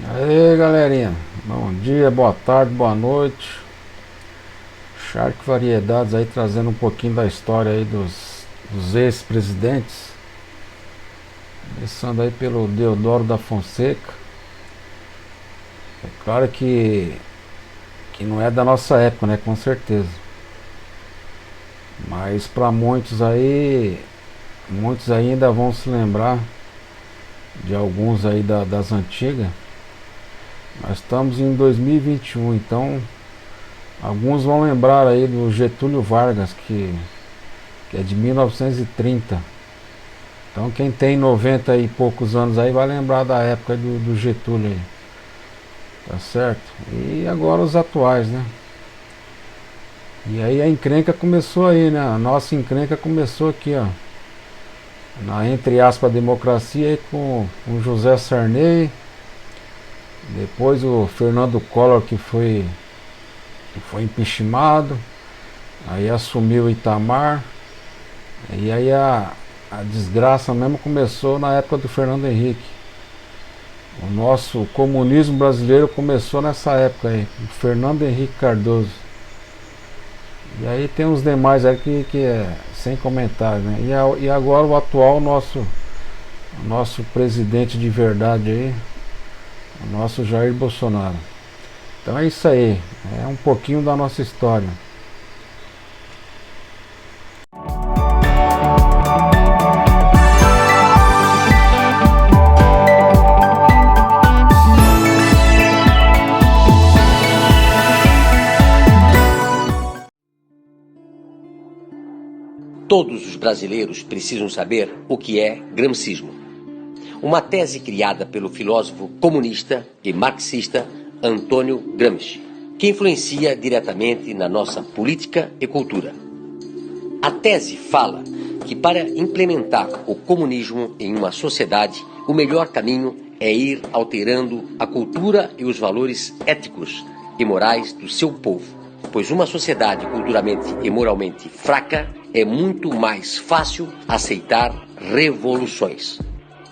Aí galerinha, bom dia, boa tarde, boa noite. Shark Variedades aí trazendo um pouquinho da história aí dos ex-presidentes. Começando aí pelo Deodoro da Fonseca. É claro que não é da nossa época, né? Com certeza. Mas para muitos ainda vão se lembrar de alguns aí das antigas. Nós estamos em 2021, então alguns vão lembrar aí do Getúlio Vargas, que é de 1930. Então quem tem 90 e poucos anos aí vai lembrar da época do Getúlio aí. Tá certo? E agora os atuais, né? E aí a encrenca começou aí, né? A nossa encrenca começou aqui, ó. Na, entre aspas, democracia aí com José Sarney. Depois o Fernando Collor que foi impeachmentado. Aí assumiu o Itamar. E aí a desgraça mesmo começou na época do Fernando Henrique. O nosso comunismo brasileiro começou nessa época aí, o Fernando Henrique Cardoso. E aí tem os demais aí que é sem comentário, né? E agora o atual nosso presidente de verdade aí, o nosso Jair Bolsonaro. Então é isso aí, é um pouquinho da nossa história. Todos os brasileiros precisam saber o que é gramscismo. Uma tese criada pelo filósofo comunista e marxista Antônio Gramsci, que influencia diretamente na nossa política e cultura. A tese fala que para implementar o comunismo em uma sociedade, o melhor caminho é ir alterando a cultura e os valores éticos e morais do seu povo, pois uma sociedade culturalmente e moralmente fraca é muito mais fácil aceitar revoluções.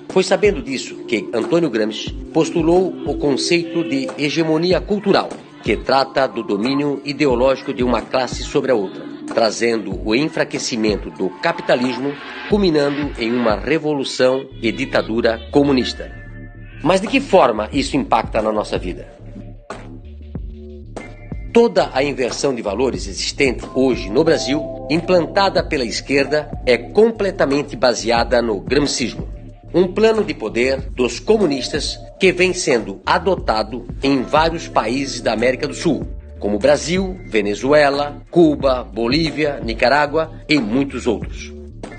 Foi sabendo disso que Antônio Gramsci postulou o conceito de hegemonia cultural, que trata do domínio ideológico de uma classe sobre a outra, trazendo o enfraquecimento do capitalismo, culminando em uma revolução e ditadura comunista. Mas de que forma isso impacta na nossa vida? Toda a inversão de valores existente hoje no Brasil, implantada pela esquerda, é completamente baseada no gramscismo, um plano de poder dos comunistas que vem sendo adotado em vários países da América do Sul, como Brasil, Venezuela, Cuba, Bolívia, Nicarágua e muitos outros.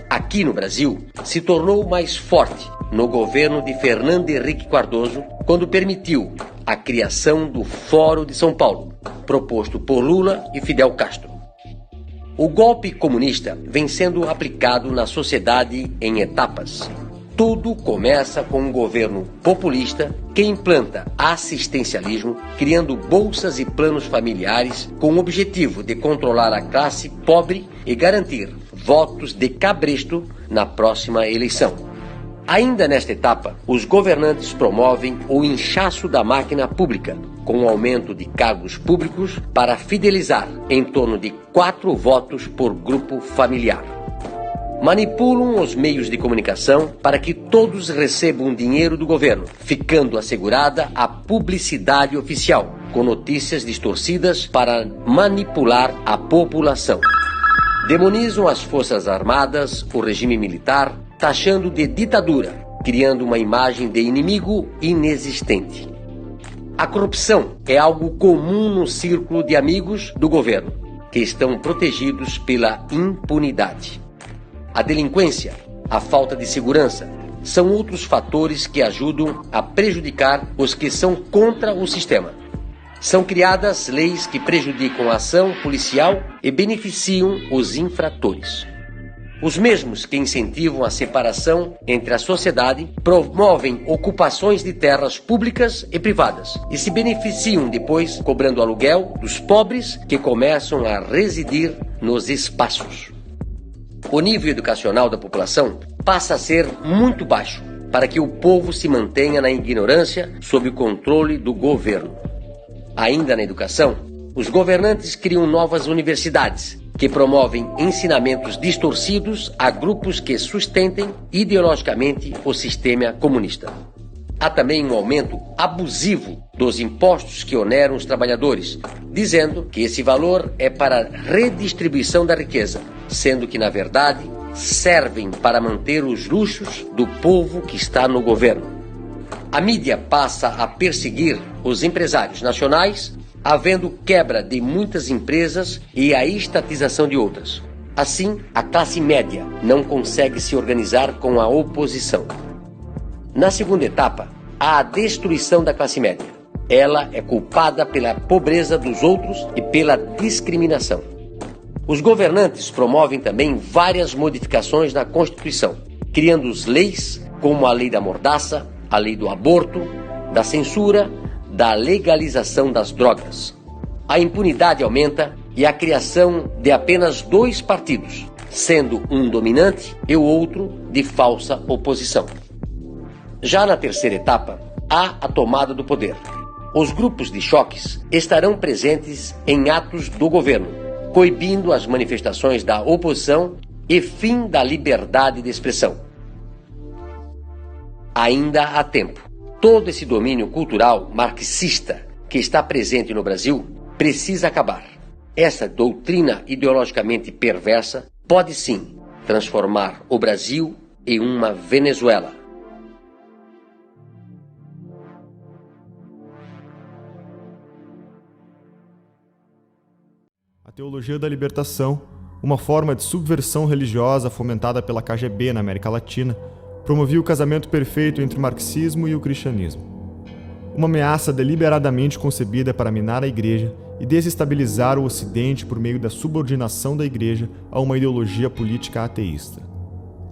Aqui no Brasil, se tornou mais forte no governo de Fernando Henrique Cardoso, quando permitiu a criação do Fórum de São Paulo, proposto por Lula e Fidel Castro. O golpe comunista vem sendo aplicado na sociedade em etapas. Tudo começa com um governo populista que implanta assistencialismo, criando bolsas e planos familiares com o objetivo de controlar a classe pobre e garantir votos de cabresto na próxima eleição. Ainda nesta etapa, os governantes promovem o inchaço da máquina pública, com o aumento de cargos públicos para fidelizar em torno de 4 votos por grupo familiar. Manipulam os meios de comunicação para que todos recebam dinheiro do governo, ficando assegurada a publicidade oficial, com notícias distorcidas para manipular a população. Demonizam as forças armadas, o regime militar, taxando de ditadura, criando uma imagem de inimigo inexistente. A corrupção é algo comum no círculo de amigos do governo, que estão protegidos pela impunidade. A delinquência, a falta de segurança, são outros fatores que ajudam a prejudicar os que são contra o sistema. São criadas leis que prejudicam a ação policial e beneficiam os infratores. Os mesmos que incentivam a separação entre a sociedade promovem ocupações de terras públicas e privadas e se beneficiam depois cobrando aluguel dos pobres que começam a residir nos espaços. O nível educacional da população passa a ser muito baixo, para que o povo se mantenha na ignorância sob o controle do governo. Ainda na educação, os governantes criam novas universidades, que promovem ensinamentos distorcidos a grupos que sustentem ideologicamente o sistema comunista. Há também um aumento abusivo dos impostos que oneram os trabalhadores, dizendo que esse valor é para redistribuição da riqueza, sendo que, na verdade, servem para manter os luxos do povo que está no governo. A mídia passa a perseguir os empresários nacionais, havendo quebra de muitas empresas e a estatização de outras. Assim, a classe média não consegue se organizar com a oposição. Na segunda etapa, há a destruição da classe média. Ela é culpada pela pobreza dos outros e pela discriminação. Os governantes promovem também várias modificações na Constituição, criando leis como a lei da mordaça, a lei do aborto, da censura, da legalização das drogas. A impunidade aumenta e a criação de apenas 2 partidos, sendo um dominante e o outro de falsa oposição. Já na terceira etapa, há a tomada do poder. Os grupos de choques estarão presentes em atos do governo, coibindo as manifestações da oposição e fim da liberdade de expressão. Ainda há tempo. Todo esse domínio cultural marxista que está presente no Brasil precisa acabar. Essa doutrina ideologicamente perversa pode sim transformar o Brasil em uma Venezuela. A teologia da libertação, uma forma de subversão religiosa fomentada pela KGB na América Latina, promovia o casamento perfeito entre o marxismo e o cristianismo. Uma ameaça deliberadamente concebida para minar a Igreja e desestabilizar o Ocidente por meio da subordinação da Igreja a uma ideologia política ateísta.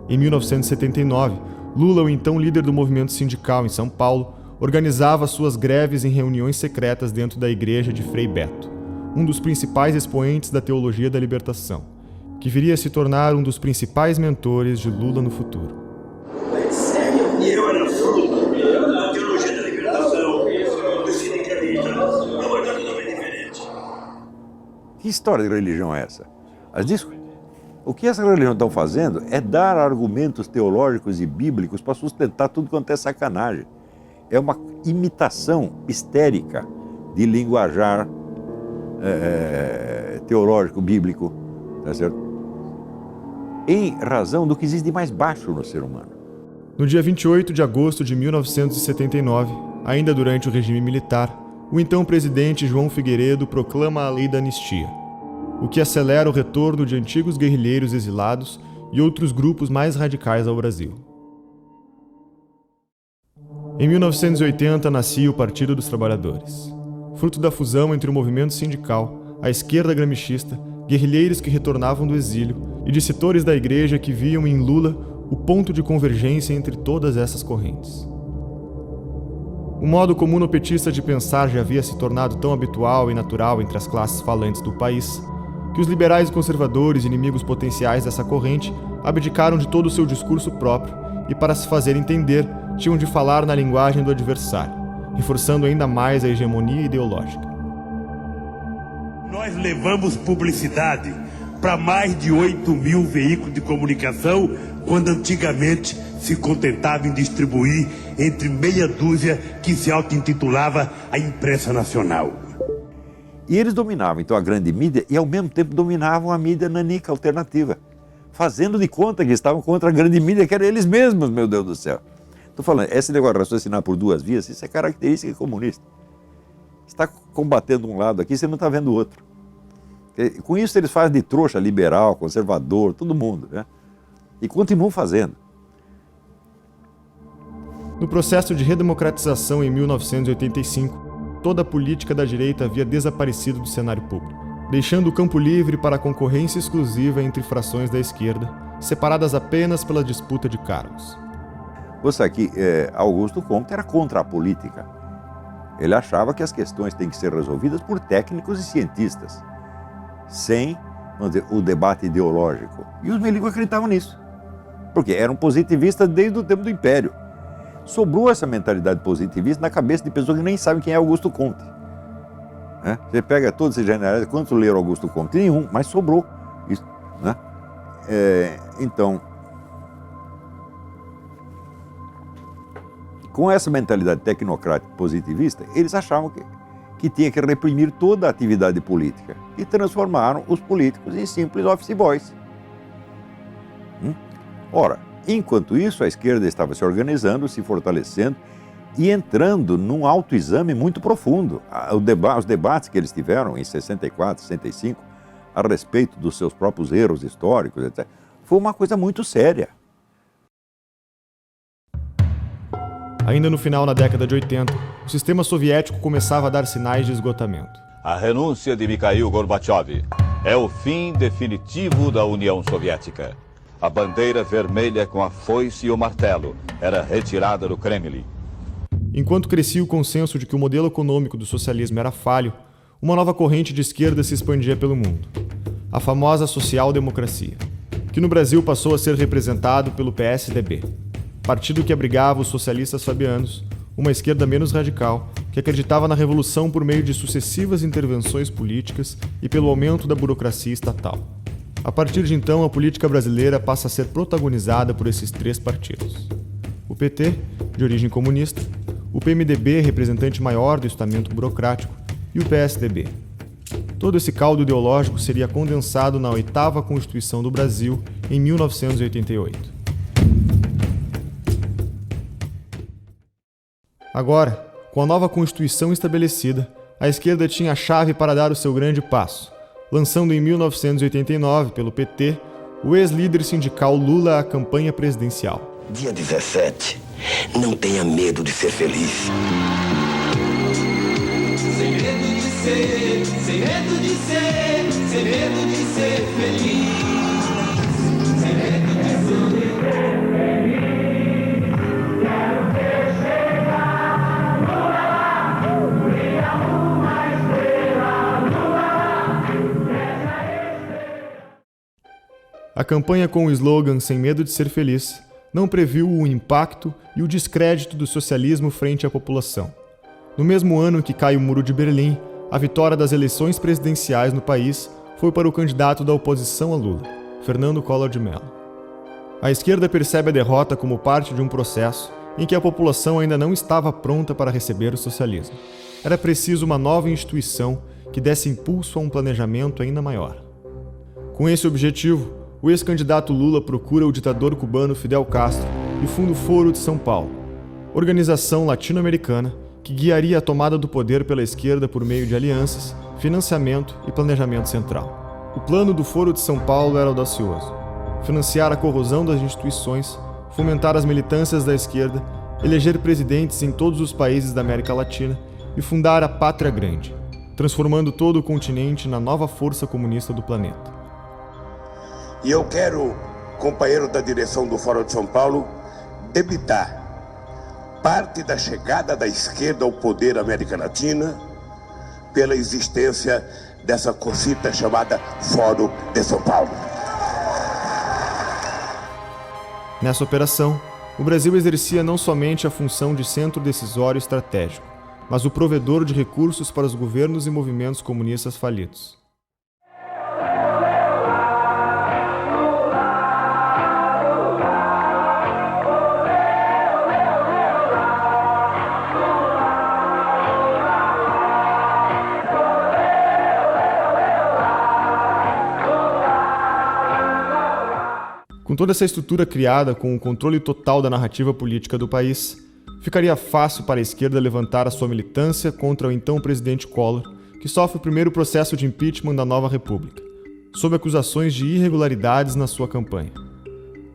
Em 1979, Lula, o então líder do movimento sindical em São Paulo, organizava suas greves em reuniões secretas dentro da igreja de Frei Beto, um dos principais expoentes da teologia da libertação, que viria a se tornar um dos principais mentores de Lula no futuro. E eu era fruto da teologia da libertação, do sindicalista, agora está totalmente diferente. Que história de religião é essa? O que essa religião estão fazendo é dar argumentos teológicos e bíblicos para sustentar tudo quanto é sacanagem. É uma imitação histérica de linguajar teológico, bíblico, tá certo? Em razão do que existe de mais baixo no ser humano. No dia 28 de agosto de 1979, ainda durante o regime militar, o então presidente João Figueiredo proclama a Lei da Anistia, o que acelera o retorno de antigos guerrilheiros exilados e outros grupos mais radicais ao Brasil. Em 1980 nascia o Partido dos Trabalhadores, fruto da fusão entre o movimento sindical, a esquerda gramscista, guerrilheiros que retornavam do exílio e de setores da igreja que viam em Lula o ponto de convergência entre todas essas correntes. O modo comunopetista de pensar já havia se tornado tão habitual e natural entre as classes falantes do país, que os liberais e conservadores, inimigos potenciais dessa corrente, abdicaram de todo o seu discurso próprio e, para se fazer entender, tinham de falar na linguagem do adversário, reforçando ainda mais a hegemonia ideológica. Nós levamos publicidade para mais de 8.000 veículos de comunicação, quando antigamente se contentava em distribuir entre meia dúzia que se auto-intitulava a Imprensa Nacional. E eles dominavam então a grande mídia e ao mesmo tempo dominavam a mídia nanica alternativa, fazendo de conta que estavam contra a grande mídia, que eram eles mesmos, meu Deus do céu. Estou falando, esse negócio de raciocinar por 2 vias, isso é característica comunista. Você está combatendo um lado aqui, você não está vendo o outro. Com isso eles fazem de trouxa liberal, conservador, todo mundo, né? E continuam fazendo. No processo de redemocratização em 1985, toda a política da direita havia desaparecido do cenário público, deixando o campo livre para a concorrência exclusiva entre frações da esquerda, separadas apenas pela disputa de cargos. Você aqui, Augusto Comte era contra a política. Ele achava que as questões têm que ser resolvidas por técnicos e cientistas, sem, vamos dizer, o debate ideológico. E os milicos acreditavam nisso, porque eram positivistas desde o tempo do Império. sobrou essa mentalidade positivista na cabeça de pessoas que nem sabem quem é Augusto Comte. Né? Você pega todos esses generais, quantos leram Augusto Comte? Nenhum, mas sobrou isso. Né? Então, com essa mentalidade tecnocrática positivista, eles achavam que tinha que reprimir toda a atividade política e transformaram os políticos em simples office boys. Ora, enquanto isso, a esquerda estava se organizando, se fortalecendo e entrando num autoexame muito profundo. Os debates que eles tiveram em 64, 65, a respeito dos seus próprios erros históricos, etc., foi uma coisa muito séria. Ainda no final da década de 80, o sistema soviético começava a dar sinais de esgotamento. A renúncia de Mikhail Gorbachev é o fim definitivo da União Soviética. A bandeira vermelha com a foice e o martelo era retirada do Kremlin. Enquanto crescia o consenso de que o modelo econômico do socialismo era falho, uma nova corrente de esquerda se expandia pelo mundo. A famosa social-democracia, que no Brasil passou a ser representado pelo PSDB, partido que abrigava os socialistas fabianos, uma esquerda menos radical, que acreditava na revolução por meio de sucessivas intervenções políticas e pelo aumento da burocracia estatal. A partir de então, a política brasileira passa a ser protagonizada por esses três partidos. O PT, de origem comunista, o PMDB, representante maior do estamento burocrático, e o PSDB. Todo esse caldo ideológico seria condensado na 8ª Constituição do Brasil, em 1988. Agora, com a nova Constituição estabelecida, a esquerda tinha a chave para dar o seu grande passo, lançando em 1989, pelo PT, o ex-líder sindical Lula à campanha presidencial. Dia 17, não tenha medo de ser feliz. Sem medo de ser, sem medo de ser, sem medo de ser feliz. Sem medo de ser feliz. Quero ver chegar Lula, brilha uma estrela, Lula. A campanha com o slogan Sem Medo de Ser Feliz não previu o impacto e o descrédito do socialismo frente à população. No mesmo ano que cai o Muro de Berlim, a vitória das eleições presidenciais no país foi para o candidato da oposição a Lula, Fernando Collor de Mello. A esquerda percebe a derrota como parte de um processo em que a população ainda não estava pronta para receber o socialismo. Era preciso uma nova instituição que desse impulso a um planejamento ainda maior. Com esse objetivo, o ex-candidato Lula procura o ditador cubano Fidel Castro e funda o Foro de São Paulo, organização latino-americana que guiaria a tomada do poder pela esquerda por meio de alianças, financiamento e planejamento central. O plano do Foro de São Paulo era audacioso: financiar a corrosão das instituições, fomentar as militâncias da esquerda, eleger presidentes em todos os países da América Latina e fundar a Pátria Grande, transformando todo o continente na nova força comunista do planeta. E eu quero, companheiro da direção do Fórum de São Paulo, debitar parte da chegada da esquerda ao poder na América Latina pela existência dessa cosita chamada Fórum de São Paulo. Nessa operação, o Brasil exercia não somente a função de centro decisório estratégico, mas o provedor de recursos para os governos e movimentos comunistas falidos. Com toda essa estrutura criada com o controle total da narrativa política do país, ficaria fácil para a esquerda levantar a sua militância contra o então presidente Collor, que sofre o primeiro processo de impeachment da nova república, sob acusações de irregularidades na sua campanha.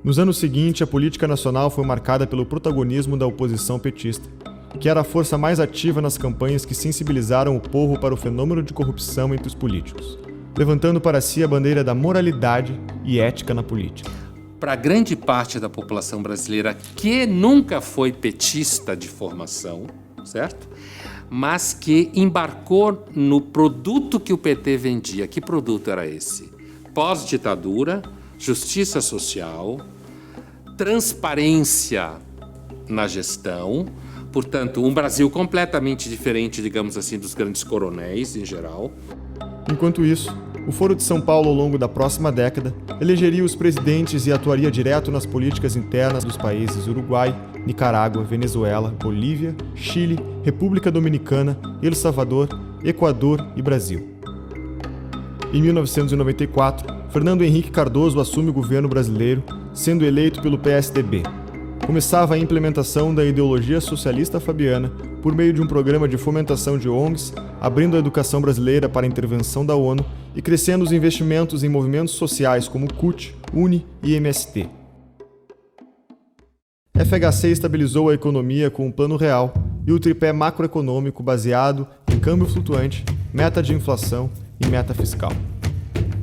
Nos anos seguintes, a política nacional foi marcada pelo protagonismo da oposição petista, que era a força mais ativa nas campanhas que sensibilizaram o povo para o fenômeno de corrupção entre os políticos, levantando para si a bandeira da moralidade e ética na política. Para grande parte da população brasileira que nunca foi petista de formação, certo? Mas que embarcou no produto que o PT vendia. Que produto era esse? Pós-ditadura, justiça social, transparência na gestão. Portanto, um Brasil completamente diferente, digamos assim, dos grandes coronéis em geral. Enquanto isso, o Foro de São Paulo, ao longo da próxima década, elegeria os presidentes e atuaria direto nas políticas internas dos países Uruguai, Nicarágua, Venezuela, Bolívia, Chile, República Dominicana, El Salvador, Equador e Brasil. Em 1994, Fernando Henrique Cardoso assume o governo brasileiro, sendo eleito pelo PSDB. Começava a implementação da ideologia socialista fabiana por meio de um programa de fomentação de ONGs, abrindo a educação brasileira para a intervenção da ONU e crescendo os investimentos em movimentos sociais como CUT, UNE e MST. FHC estabilizou a economia com um plano real e o tripé macroeconômico baseado em câmbio flutuante, meta de inflação e meta fiscal.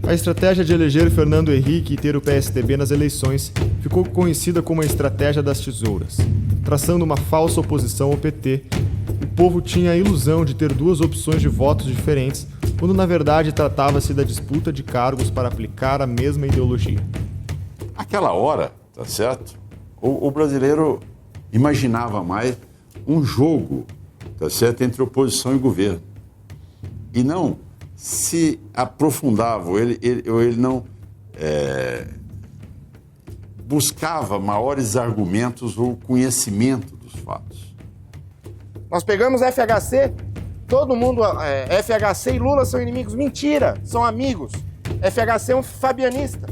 A estratégia de eleger Fernando Henrique e ter o PSDB nas eleições ficou conhecida como a estratégia das tesouras. Traçando uma falsa oposição ao PT, o povo tinha a ilusão de ter duas opções de votos diferentes, quando na verdade tratava-se da disputa de cargos para aplicar a mesma ideologia. Aquela hora, tá certo? O brasileiro imaginava mais um jogo, tá certo, entre oposição e governo. E não se aprofundava, ou ele não buscava maiores argumentos ou conhecimento dos fatos. Nós pegamos FHC, todo mundo, FHC e Lula são inimigos. Mentira, são amigos. FHC é um fabianista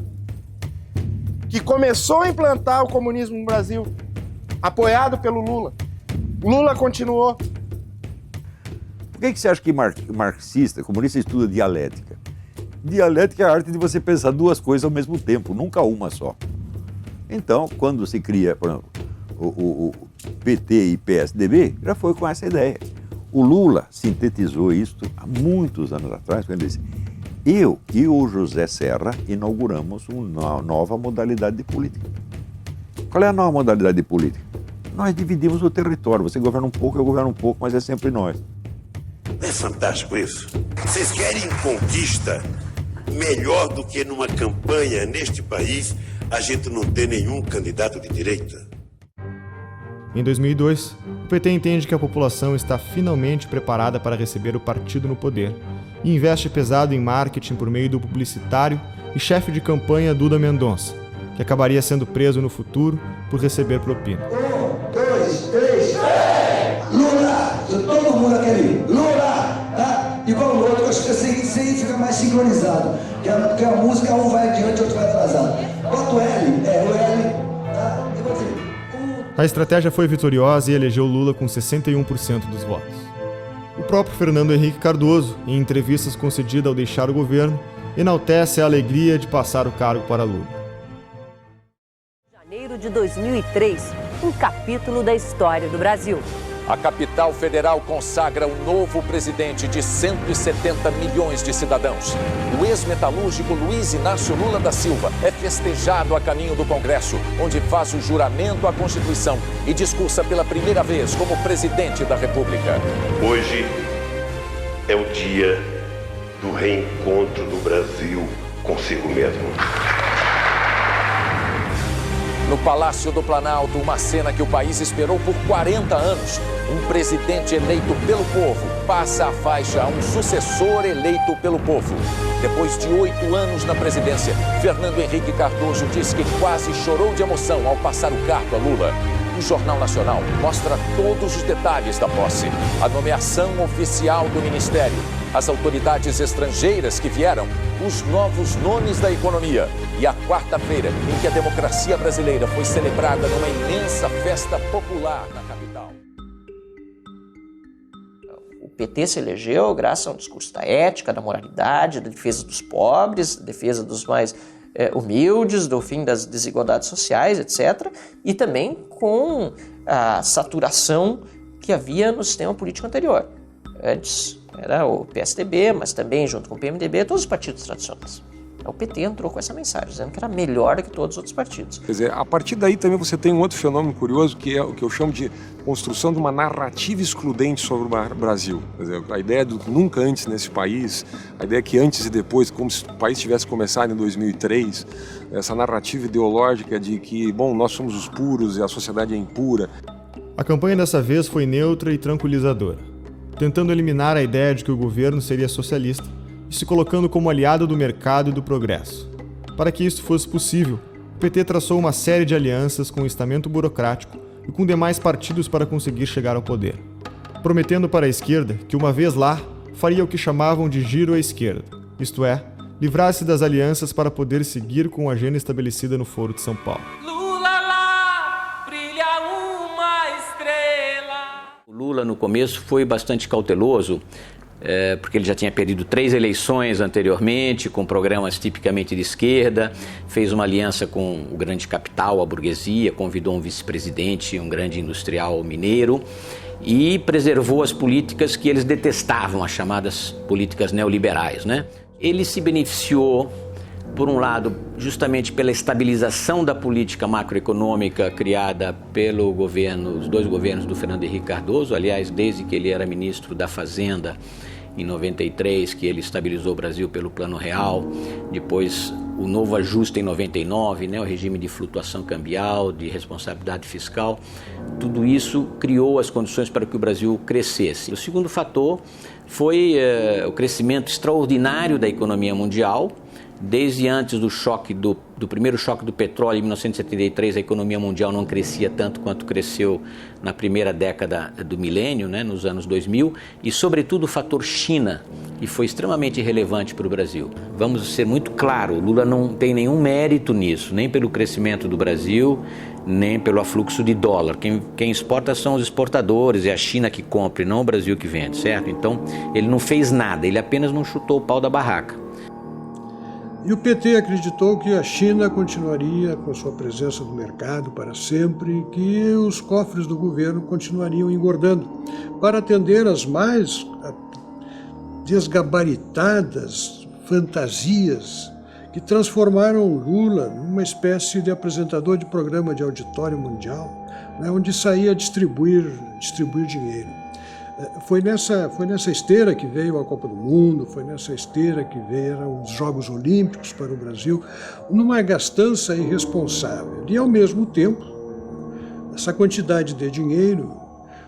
que começou a implantar o comunismo no Brasil, apoiado pelo Lula. Lula continuou. Por que você acha que marxista, comunista, estuda dialética? Dialética é a arte de você pensar duas coisas ao mesmo tempo, nunca uma só. Então, quando se cria, por exemplo, o PT e PSDB, já foi com essa ideia. O Lula sintetizou isso há muitos anos atrás, quando ele disse: eu e o José Serra inauguramos uma nova modalidade de política. Qual é a nova modalidade de política? Nós dividimos o território. Você governa um pouco, eu governo um pouco, mas é sempre nós. É fantástico isso. Vocês querem conquista melhor do que numa campanha neste país a gente não ter nenhum candidato de direita? Em 2002, o PT entende que a população está finalmente preparada para receber o partido no poder e investe pesado em marketing por meio do publicitário e chefe de campanha Duda Mendonça, que acabaria sendo preso no futuro por receber propina. 1, 2, 3, Lula! Todo mundo aquele Lula! Tá? Igual o outro, eu acho que assim fica mais sincronizado. Porque a música um vai adiante, outro vai atrasado. Bota o L, o L, tá? Eu vou dizer. A estratégia foi vitoriosa e elegeu Lula com 61% dos votos. O próprio Fernando Henrique Cardoso, em entrevistas concedidas ao deixar o governo, enaltece a alegria de passar o cargo para Lula. Janeiro de 2003, um capítulo da história do Brasil. A capital federal consagra um novo presidente de 170 milhões de cidadãos. O ex-metalúrgico Luiz Inácio Lula da Silva é festejado a caminho do Congresso, onde faz o juramento à Constituição e discursa pela primeira vez como presidente da República. Hoje é o dia do reencontro do Brasil consigo mesmo. No Palácio do Planalto, uma cena que o país esperou por 40 anos. Um presidente eleito pelo povo passa a faixa a um sucessor eleito pelo povo. Depois de 8 anos na presidência, Fernando Henrique Cardoso diz que quase chorou de emoção ao passar o cargo a Lula. O Jornal Nacional mostra todos os detalhes da posse. A nomeação oficial do ministério, as autoridades estrangeiras que vieram, os novos nomes da economia e a quarta-feira em que a democracia brasileira foi celebrada numa imensa festa popular na capital. O PT se elegeu graças a um discurso da ética, da moralidade, da defesa dos pobres, da defesa dos mais humildes, do fim das desigualdades sociais, etc. E também com a saturação que havia no sistema político anterior. Antes era o PSDB, mas também junto com o PMDB, todos os partidos tradicionais. O PT entrou com essa mensagem, dizendo que era melhor do que todos os outros partidos. Quer dizer, a partir daí também você tem um outro fenômeno curioso, que é o que eu chamo de construção de uma narrativa excludente sobre o Brasil. Quer dizer, a ideia do nunca antes nesse país, a ideia que antes e depois, como se o país tivesse começado em 2003, essa narrativa ideológica de que, bom, nós somos os puros e a sociedade é impura. A campanha dessa vez foi neutra e tranquilizadora, tentando eliminar a ideia de que o governo seria socialista e se colocando como aliado do mercado e do progresso. Para que isso fosse possível, o PT traçou uma série de alianças com o estamento burocrático e com demais partidos para conseguir chegar ao poder, prometendo para a esquerda que, uma vez lá, faria o que chamavam de giro à esquerda, isto é, livrar-se das alianças para poder seguir com a agenda estabelecida no Foro de São Paulo. O Lula, no começo, foi bastante cauteloso, porque ele já tinha perdido 3 eleições anteriormente, com programas tipicamente de esquerda, fez uma aliança com o grande capital, a burguesia, convidou um vice-presidente, um grande industrial mineiro, e preservou as políticas que eles detestavam, as chamadas políticas neoliberais, né? Ele se beneficiou, por um lado, justamente pela estabilização da política macroeconômica criada pelo governo, os 2 governos do Fernando Henrique Cardoso, aliás, desde que ele era ministro da Fazenda, em 93, que ele estabilizou o Brasil pelo Plano Real, depois o novo ajuste em 99, né, o regime de flutuação cambial, de responsabilidade fiscal, tudo isso criou as condições para que o Brasil crescesse. O segundo fator foi o crescimento extraordinário da economia mundial. Desde antes do choque do primeiro choque do petróleo em 1973, a economia mundial não crescia tanto quanto cresceu na primeira década do milênio, né, nos anos 2000, e sobretudo o fator China, que foi extremamente relevante para o Brasil. Vamos ser muito claros, o Lula não tem nenhum mérito nisso, nem pelo crescimento do Brasil, nem pelo afluxo de dólar. Quem exporta são os exportadores, é a China que compra e não o Brasil que vende, certo? Então ele não fez nada, ele apenas não chutou o pau da barraca. E o PT acreditou que a China continuaria com sua presença no mercado para sempre e que os cofres do governo continuariam engordando para atender às mais desgabaritadas fantasias que transformaram Lula numa espécie de apresentador de programa de auditório mundial, né, onde saía distribuir dinheiro. Foi nessa esteira que veio a Copa do Mundo, foi nessa esteira que vieram os Jogos Olímpicos para o Brasil, numa gastança irresponsável. E, ao mesmo tempo, essa quantidade de dinheiro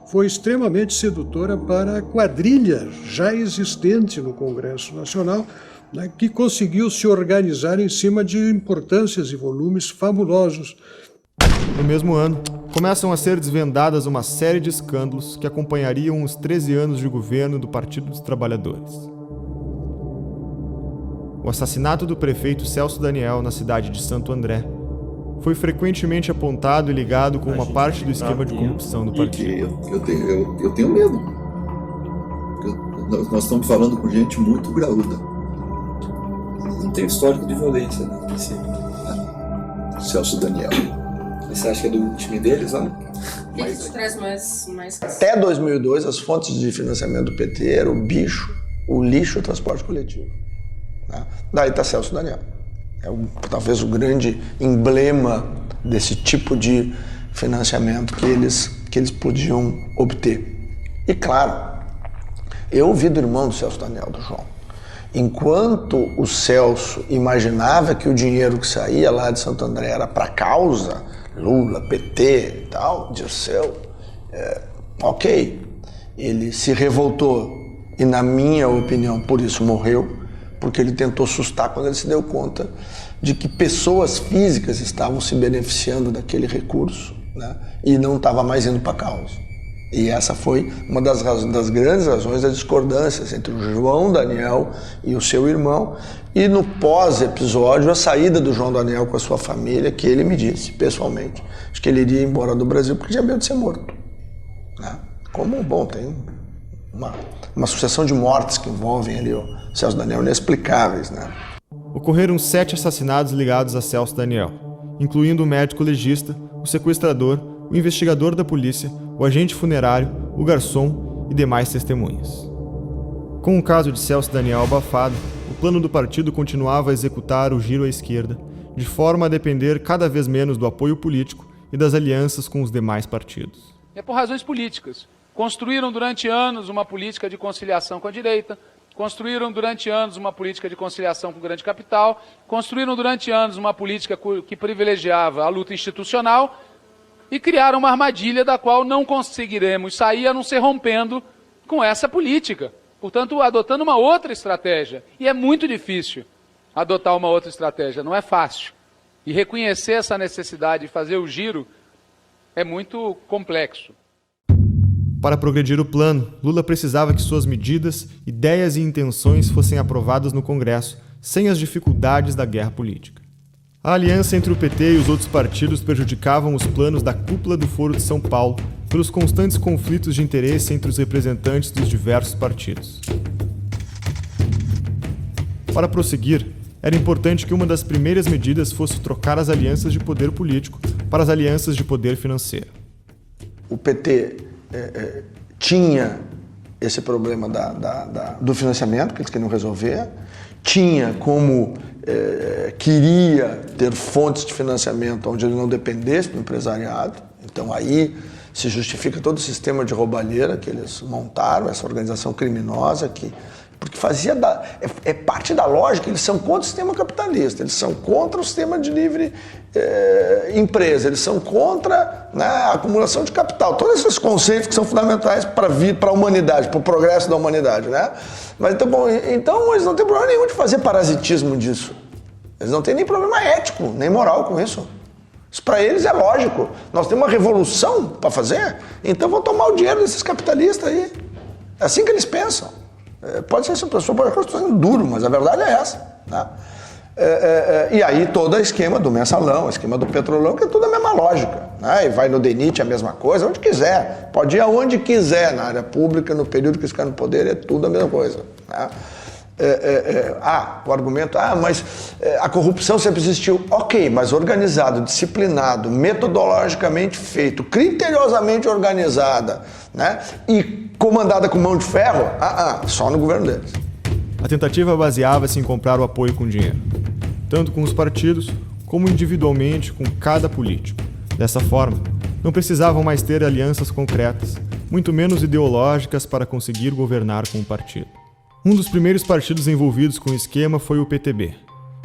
foi extremamente sedutora para a quadrilha já existente no Congresso Nacional, né, que conseguiu se organizar em cima de importâncias e volumes fabulosos. No mesmo ano, começam a ser desvendadas uma série de escândalos que acompanhariam os 13 anos de governo do Partido dos Trabalhadores. O assassinato do prefeito Celso Daniel na cidade de Santo André foi frequentemente apontado e ligado com uma parte do esquema de corrupção do partido. Eu tenho medo. Nós estamos falando com gente muito graúda. Não tem histórico de violência, né? Celso Daniel. Você acha que é do time deles lá? Isso traz mais... Até 2002, as fontes de financiamento do PT eram o bicho, o lixo e o transporte coletivo. Né? Daí está Celso Daniel. Talvez o grande emblema desse tipo de financiamento que eles podiam obter. E claro, eu ouvi do irmão do Celso Daniel, do João. Enquanto o Celso imaginava que o dinheiro que saía lá de Santo André era para causa, Lula, PT e tal, Dirceu, ok, ele se revoltou e, na minha opinião, por isso morreu, porque ele tentou assustar quando ele se deu conta de que pessoas físicas estavam se beneficiando daquele recurso, né, e não estava mais indo para a causa. E essa foi uma das grandes razões das discordâncias entre o João Daniel e o seu irmão. E no pós-episódio, a saída do João Daniel com a sua família, que ele me disse, pessoalmente, acho que ele iria embora do Brasil porque tinha medo de ser morto. Né? Como, bom, tem uma sucessão de mortes que envolvem ali o Celso Daniel inexplicáveis. Né? Ocorreram 7 assassinatos ligados a Celso Daniel, incluindo o médico legista, o sequestrador, o investigador da polícia, o agente funerário, o garçom e demais testemunhas. Com o caso de Celso Daniel abafado, o plano do partido continuava a executar o giro à esquerda, de forma a depender cada vez menos do apoio político e das alianças com os demais partidos. É por razões políticas. Construíram durante anos uma política de conciliação com a direita, construíram durante anos uma política de conciliação com o grande capital, construíram durante anos uma política que privilegiava a luta institucional e criaram uma armadilha da qual não conseguiremos sair a não ser rompendo com essa política. Portanto, adotando uma outra estratégia. E é muito difícil adotar uma outra estratégia, não é fácil. E reconhecer essa necessidade de fazer o giro é muito complexo. Para progredir o plano, Lula precisava que suas medidas, ideias e intenções fossem aprovadas no Congresso, sem as dificuldades da guerra política. A aliança entre o PT e os outros partidos prejudicavam os planos da cúpula do Foro de São Paulo pelos constantes conflitos de interesse entre os representantes dos diversos partidos. Para prosseguir, era importante que uma das primeiras medidas fosse trocar as alianças de poder político para as alianças de poder financeiro. O PT tinha esse problema do financiamento, que eles queriam resolver, tinha como queria ter fontes de financiamento onde ele não dependesse do empresariado, então aí se justifica todo o sistema de roubalheira que eles montaram, essa organização criminosa porque fazia é parte da lógica, eles são contra o sistema capitalista, eles são contra o sistema de livre empresa, eles são contra, né, a acumulação de capital, todos esses conceitos que são fundamentais para a humanidade, para o progresso da humanidade, né? Mas então eles não têm problema nenhum de fazer parasitismo disso, eles não têm nem problema ético, nem moral com isso. Isso para eles é lógico, nós temos uma revolução para fazer, então vão tomar o dinheiro desses capitalistas aí, é assim que eles pensam. Pode ser essa pessoa, pode estar sendo duro, mas a verdade é essa, né? E aí todo o esquema do mensalão, o esquema do petrolão, que é tudo a mesma lógica, né? E vai no DENIT a mesma coisa, onde quiser, pode ir aonde quiser, na área pública, no período que ficar no poder, é tudo a mesma coisa, né? O argumento, mas a corrupção sempre existiu. Ok, mas organizado, disciplinado, metodologicamente feito, criteriosamente organizada, né? E comandada com mão de ferro, só no governo deles. A tentativa baseava-se em comprar o apoio com dinheiro, tanto com os partidos, como individualmente com cada político. Dessa forma, não precisavam mais ter alianças concretas, muito menos ideológicas para conseguir governar com o partido. Um dos primeiros partidos envolvidos com o esquema foi o PTB.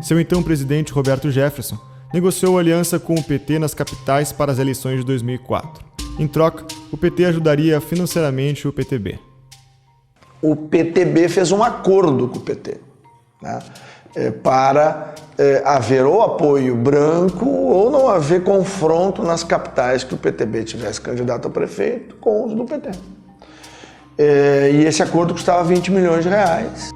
Seu então presidente Roberto Jefferson negociou aliança com o PT nas capitais para as eleições de 2004. Em troca, o PT ajudaria financeiramente o PTB. O PTB fez um acordo com o PT, né, para haver ou apoio branco ou não haver confronto nas capitais que o PTB tivesse candidato a prefeito com os do PT. E esse acordo custava 20 milhões de reais.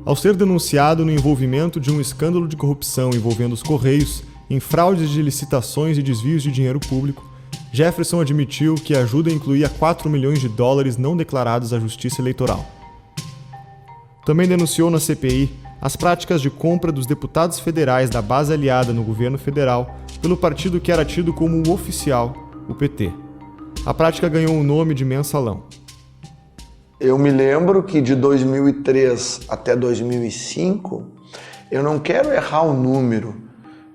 Ao ser denunciado no envolvimento de um escândalo de corrupção envolvendo os Correios, em fraudes de licitações e desvios de dinheiro público, Jefferson admitiu que a ajuda incluía 4 milhões de dólares não declarados à Justiça Eleitoral. Também denunciou na CPI as práticas de compra dos deputados federais da base aliada no governo federal pelo partido que era tido como o oficial, o PT. A prática ganhou o nome de mensalão. Eu me lembro que de 2003 até 2005, eu não quero errar o número,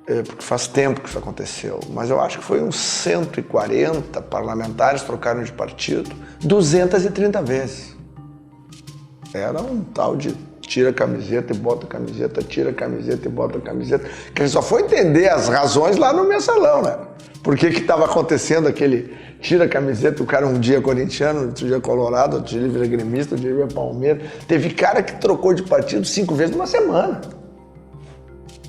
porque faz tempo que isso aconteceu, mas eu acho que foi uns 140 parlamentares trocaram de partido 230 vezes. Era um tal de tira a camiseta e bota a camiseta, tira a camiseta e bota a camiseta, que a gente só foi entender as razões lá no mensalão, né? Por que estava acontecendo aquele tira a camiseta, o cara um dia corintiano, outro dia colorado, outro dia vira gremista, outro dia vira Palmeiras. Teve cara que trocou de partido 5 vezes numa semana.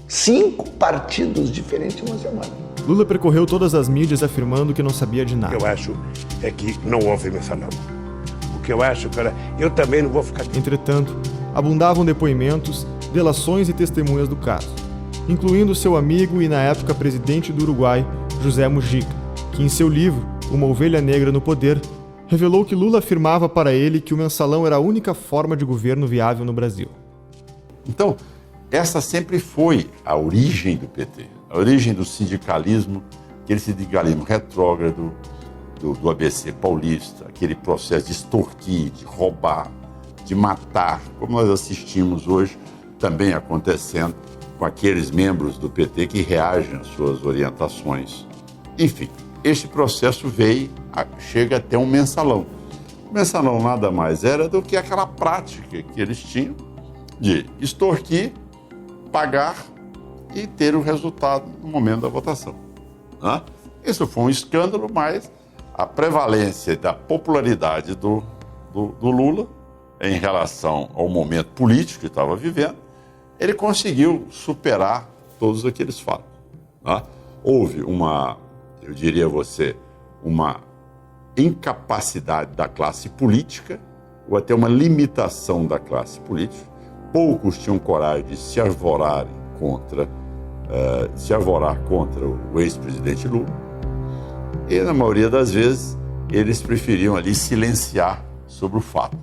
5 partidos diferentes em uma semana. Lula percorreu todas as mídias afirmando que não sabia de nada. O que eu acho é que não houve mensalão. O que eu acho, cara, eu também não vou ficar... Entretanto, abundavam depoimentos, delações e testemunhas do caso, incluindo seu amigo e, na época, presidente do Uruguai, José Mujica, que em seu livro, Uma Ovelha Negra no Poder, revelou que Lula afirmava para ele que o mensalão era a única forma de governo viável no Brasil. Então, essa sempre foi a origem do PT, a origem do sindicalismo, aquele sindicalismo retrógrado do ABC paulista, aquele processo de extorquir, de roubar, de matar, como nós assistimos hoje, também acontecendo com aqueles membros do PT que reagem às suas orientações. Enfim, este processo chega até um mensalão. O mensalão nada mais era do que aquela prática que eles tinham de extorquir, pagar e ter o resultado no momento da votação. Isso foi um escândalo, mas a prevalência da popularidade do Lula em relação ao momento político que estava vivendo, ele conseguiu superar todos aqueles fatos. Tá? Houve eu diria a você, uma incapacidade da classe política, ou até uma limitação da classe política. Poucos tinham coragem de se arvorar contra o ex-presidente Lula. E, na maioria das vezes, eles preferiam ali silenciar sobre o fato.